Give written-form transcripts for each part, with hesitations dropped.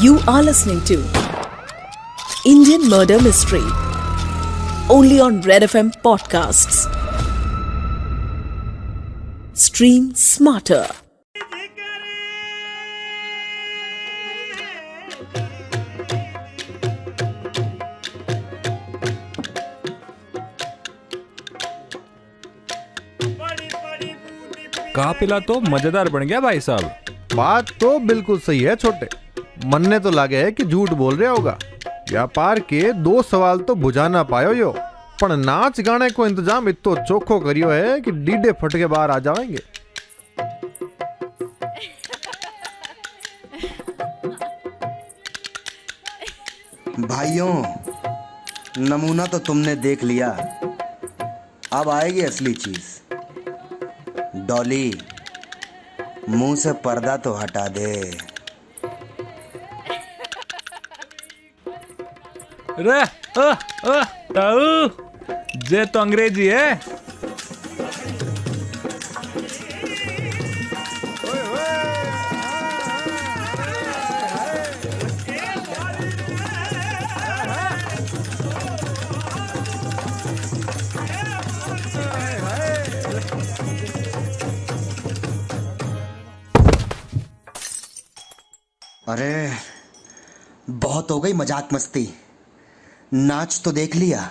You are listening to Indian Murder Mystery only on Red FM Podcasts. Stream smarter. काफिला तो मजेदार बन गया भाई साहब। बात तो बिल्कुल सही है छोटे। मनने तो लागे है कि झूठ बोल रहा होगा। व्यापार के 2 सवाल तो बुझा ना पायो यो, पर नाच गाने को इंतजाम इतो चोखो करियो है कि डीडे फट के बाहर आ जाएंगे। भाइयों, नमूना तो तुमने देख लिया, अब आएगी असली चीज। डॉली, मुंह से पर्दा तो हटा दे। रे ताऊ, जे तो अंग्रेजी है। अरे बहुत हो गई मजाक मस्ती, नाच तो देख लिया,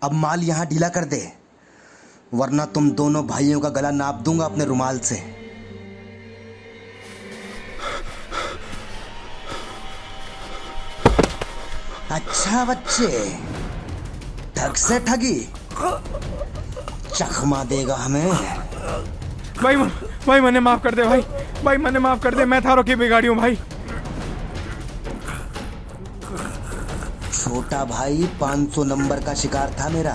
अब माल यहां ढीला कर दे, वरना तुम दोनों भाइयों का गला नाप दूंगा अपने रुमाल से। अच्छा बच्चे, ठग से ठगी, चखमा देगा हमें। भाई मने माफ कर दे भाई मने माफ कर दे, मैं थारो की बिगाड़ी हूँ भाई। छोटा भाई 500 नंबर का शिकार था मेरा,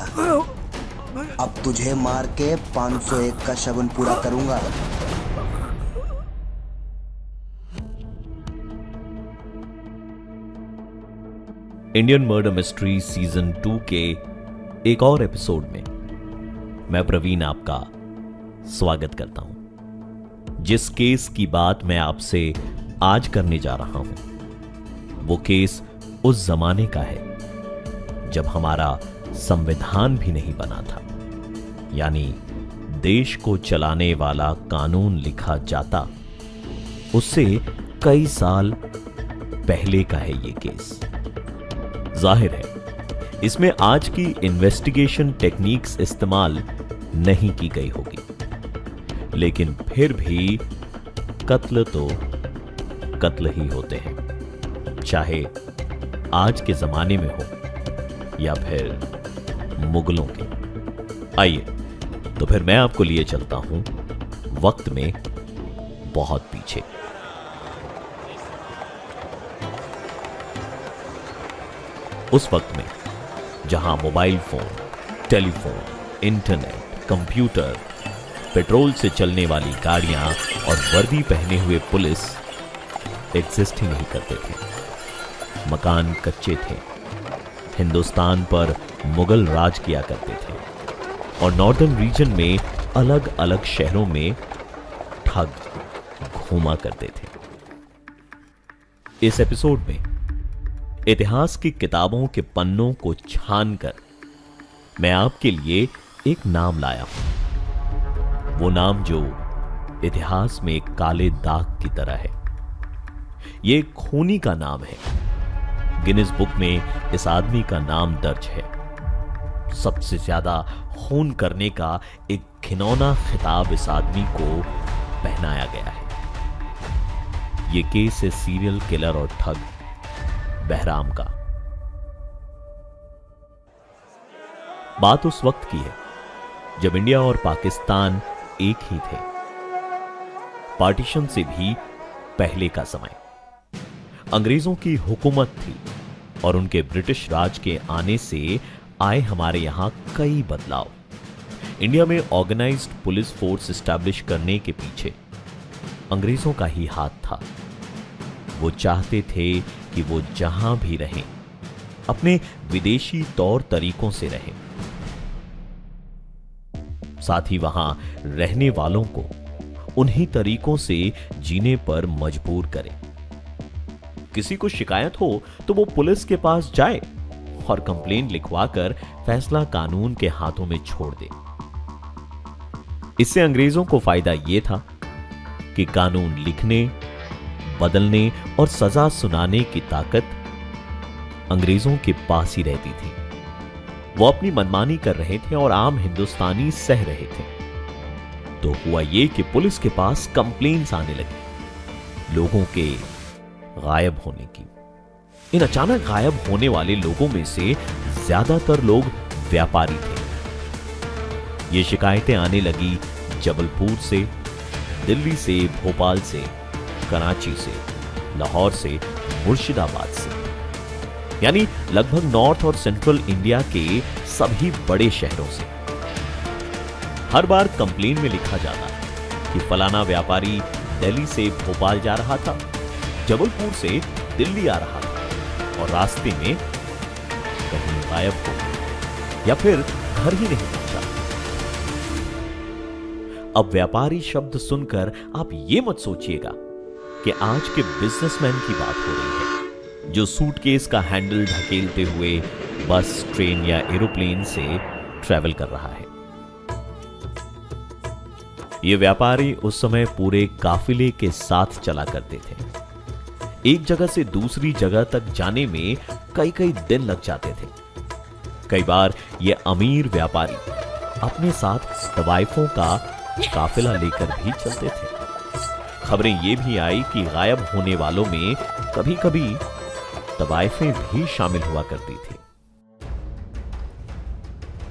अब तुझे मार के 501 का शगुन पूरा करूंगा। इंडियन मर्डर मिस्ट्री सीजन 2 के एक और एपिसोड में मैं प्रवीण आपका स्वागत करता हूं। जिस केस की बात मैं आपसे आज करने जा रहा हूं, वो केस उस जमाने का है जब हमारा संविधान भी नहीं बना था, यानी देश को चलाने वाला कानून लिखा जाता, उससे कई साल पहले का है ये केस। जाहिर है इसमें आज की इन्वेस्टिगेशन टेक्निक्स इस्तेमाल नहीं की गई होगी, लेकिन फिर भी कत्ल तो कत्ल ही होते हैं, चाहे आज के जमाने में हो या फिर मुगलों के। आइए तो फिर मैं आपको लिए चलता हूं वक्त में बहुत पीछे। उस वक्त में जहां mobile phone, telephone, internet, computer, petrol से चलने वाली गाड़ियां और वर्दी पहने हुए पुलिस एग्जिस्ट ही नहीं करते थे। मकान कच्चे थे, हिंदुस्तान पर मुगल राज किया करते थे और नॉर्दर्न रीजन में अलग अलग शहरों में ठग घूमा करते थे। इस एपिसोड में इतिहास की किताबों के पन्नों को छानकर मैं आपके लिए एक नाम लाया हूं, वो नाम जो इतिहास में एक काले दाग की तरह है। ये एक खूनी का नाम है। गिनीज बुक में इस आदमी का नाम दर्ज है। सबसे ज्यादा खून करने का एक घिनौना खिताब इस आदमी को पहनाया गया है। ये केस है सीरियल किलर और ठग बहराम का। बात उस वक्त की है जब इंडिया और पाकिस्तान एक ही थे। पार्टीशन से भी पहले का समय। अंग्रेजों की हुकूमत थी और उनके ब्रिटिश राज के आने से आए हमारे यहां कई बदलाव। इंडिया में ऑर्गेनाइज्ड पुलिस फोर्स एस्टैब्लिश करने के पीछे अंग्रेजों का ही हाथ था। वो चाहते थे कि वो जहां भी रहें अपने विदेशी तौर तरीकों से रहें, साथ ही वहां रहने वालों को उन्हीं तरीकों से जीने पर मजबूर करें। किसी को शिकायत हो तो वो पुलिस के पास जाए और कंप्लेंट लिखवाकर फैसला कानून के हाथों में छोड़ दे। इससे अंग्रेजों को फायदा यह था कि कानून लिखने, बदलने और सजा सुनाने की ताकत अंग्रेजों के पास ही रहती थी। वो अपनी मनमानी कर रहे थे और आम हिंदुस्तानी सह रहे थे। तो हुआ यह कि पुलिस के पास कंप्लेंट्स आने लगी लोगों के गायब होने की। इन अचानक गायब होने वाले लोगों में से ज्यादातर लोग व्यापारी थे। ये शिकायतें आने लगी जबलपुर से, दिल्ली से, भोपाल से, कराची से, लाहौर से, मुर्शिदाबाद से, यानी लगभग नॉर्थ और सेंट्रल इंडिया के सभी बड़े शहरों से। हर बार कंप्लेन में लिखा जाता कि फलाना व्यापारी दिल्ली से भोपाल जा रहा था, जबलपुर से दिल्ली आ रहा था और रास्ते में कहीं गायब हो गया या फिर घर ही नहीं पहुंचा। अब व्यापारी शब्द सुनकर आप ये मत सोचिएगा कि आज के बिजनेसमैन की बात हो रही है जो सूटकेस का हैंडल ढकेलते हुए बस, ट्रेन या एरोप्लेन से ट्रैवल कर रहा है। ये व्यापारी उस समय पूरे काफिले के साथ चला करते थे। एक जगह से दूसरी जगह तक जाने में कई कई दिन लग जाते थे। कई बार ये अमीर व्यापारी अपने साथ तवाइफों का काफिला लेकर भी चलते थे। खबरें ये भी आई कि गायब होने वालों में कभी कभी तवाइफें भी शामिल हुआ करती थी।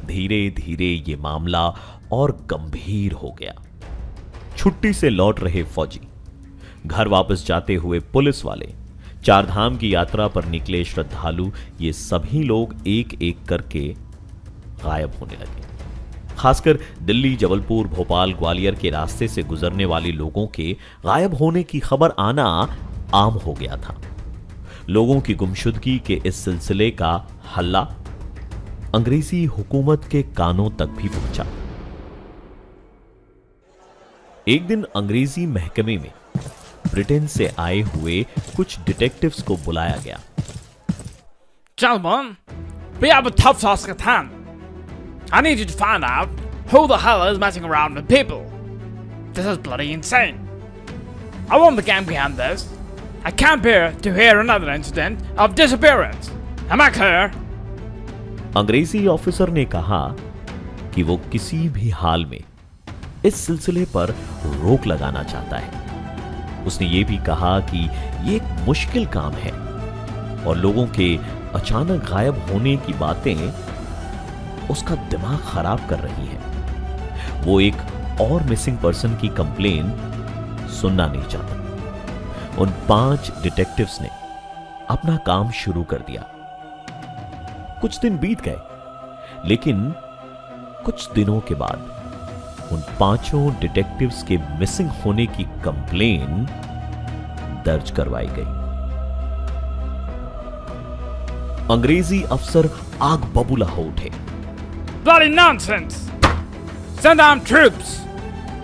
धीरे धीरे ये मामला और गंभीर हो गया। छुट्टी से लौट रहे फौजी, घर वापस जाते हुए पुलिस वाले, चारधाम की यात्रा पर निकले श्रद्धालु, ये सभी लोग एक एक करके गायब होने लगे। खासकर दिल्ली, जबलपुर, भोपाल, ग्वालियर के रास्ते से गुजरने वाले लोगों के गायब होने की खबर आना आम हो गया था। लोगों की गुमशुदगी के इस सिलसिले का हल्ला अंग्रेजी हुकूमत के कानों तक भी पहुंचा। एक दिन अंग्रेजी महकमे में ब्रिटेन से आए हुए कुछ डिटेक्टिव्स को बुलाया गया। Gentlemen, we have a tough task at hand. I need you to find out who the hell is messing around with people. This is bloody insane. I want the gang behind this. I can't bear to hear another incident of disappearance. Am I clear? अंग्रेजी officer ने कहा कि वो किसी भी हाल में इस सिलसिले पर रोक लगाना चाहता है। उसने ये भी कहा कि ये एक मुश्किल काम है और लोगों के अचानक गायब होने की बातें उसका दिमाग खराब कर रही हैं। वो एक और मिसिंग पर्सन की कंप्लेन सुनना नहीं चाहता। उन 5 डिटेक्टिव्स ने अपना काम शुरू कर दिया। कुछ दिन बीत गए, लेकिन कुछ दिनों के बाद उन 5 डिटेक्टिव्स के मिसिंग होने की कंप्लेन दर्ज करवाई गई। अंग्रेजी अफसर आग बबूला हो उठे। Bloody nonsense! Send down troops!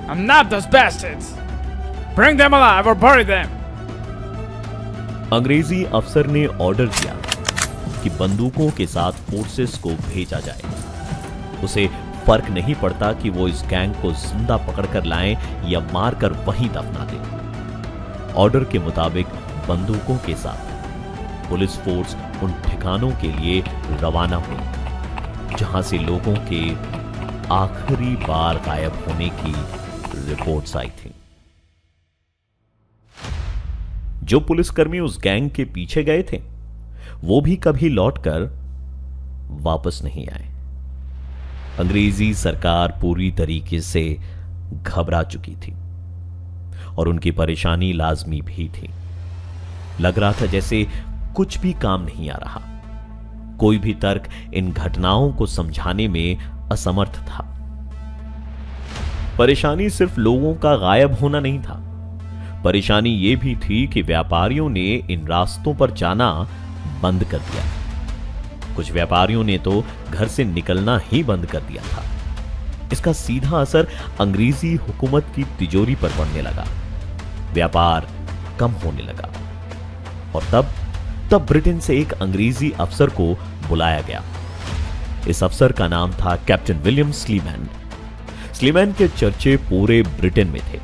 I'm not those bastards! Bring them alive or bury them! अंग्रेजी अफसर ने ऑर्डर दिया कि बंदूकों के साथ फोर्सेस को भेजा जाए। उसे फर्क नहीं पड़ता कि वो इस गैंग को जिंदा पकड़कर लाएं या मारकर वहीं दफना दें। ऑर्डर के मुताबिक बंदूकों के साथ पुलिस फोर्स उन ठिकानों के लिए रवाना हुई जहां से लोगों के आखिरी बार गायब होने की रिपोर्ट्स आई थी। जो पुलिसकर्मी उस गैंग के पीछे गए थे वो भी कभी लौटकर वापस नहीं आए। अंग्रेजी सरकार पूरी तरीके से घबरा चुकी थी और उनकी परेशानी लाजमी भी थी। लग रहा था जैसे कुछ भी काम नहीं आ रहा। कोई भी तर्क इन घटनाओं को समझाने में असमर्थ था। परेशानी सिर्फ लोगों का गायब होना नहीं था, परेशानी यह भी थी कि व्यापारियों ने इन रास्तों पर जाना बंद कर दिया। कुछ व्यापारियों ने तो घर से निकलना ही बंद कर दिया था। इसका सीधा असर अंग्रेजी हुकूमत की तिजोरी पर पड़ने लगा। व्यापार कम होने लगा। और तब ब्रिटेन से एक अंग्रेजी अफसर को बुलाया गया। इस अफसर का नाम था कैप्टन विलियम स्लीमैन। स्लीमैन के चर्चे पूरे ब्रिटेन में थे।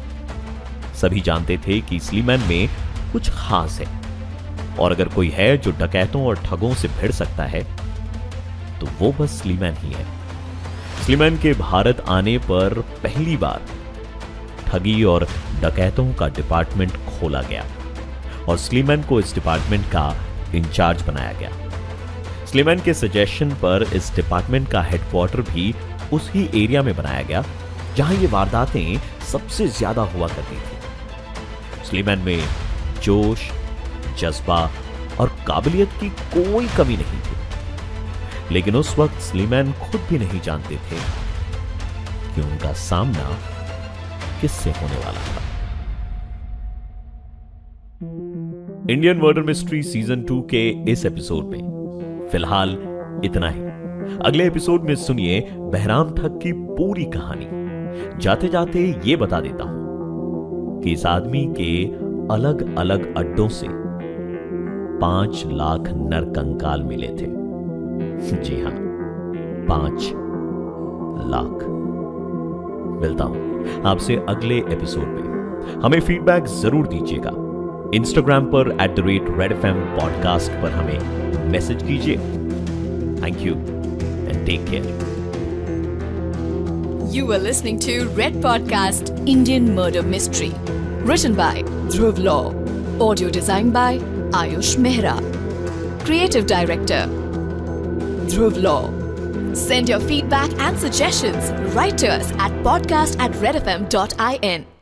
सभी जानते थे कि स्लीमैन में कुछ खास है, और अगर कोई है जो डकैतों और ठगों से भिड़ सकता है तो वो बस स्लीमैन ही है। स्लीमैन के भारत आने पर पहली बार ठगी और डकैतों का डिपार्टमेंट खोला गया और स्लीमैन को इस डिपार्टमेंट का इंचार्ज बनाया गया। स्लीमैन के सजेशन पर इस डिपार्टमेंट का हेडक्वार्टर भी उसी एरिया में बनाया गया जहां ये वारदातें सबसे ज्यादा हुआ करती थी। स्लीमैन में जोश, जज्बा और काबिलियत की कोई कमी नहीं थी, लेकिन उस वक्त स्लीमैन खुद भी नहीं जानते थे कि उनका सामना किससे होने वाला था। इंडियन मर्डर मिस्ट्री सीजन 2 के इस एपिसोड में फिलहाल इतना ही। अगले एपिसोड में सुनिए बहराम ठग की पूरी कहानी। जाते जाते ये बता देता हूं कि इस आदमी के अलग अलग अड्डों से 5 लाख नरकंकाल मिले थे। जी हां, 5 लाख। मिलता हूं आपसे अगले एपिसोड में। हमें फीडबैक जरूर दीजिएगा। इंस्टाग्राम पर @redfm पॉडकास्ट पर हमें मैसेज कीजिए। Thank you and take care. You were listening to Red Podcast Indian Murder Mystery. Written by Dhruv Law. Audio designed by Ayush Mehra. Creative Director Dhruv Law. Send your feedback and suggestions right to us at podcast@redfm.in.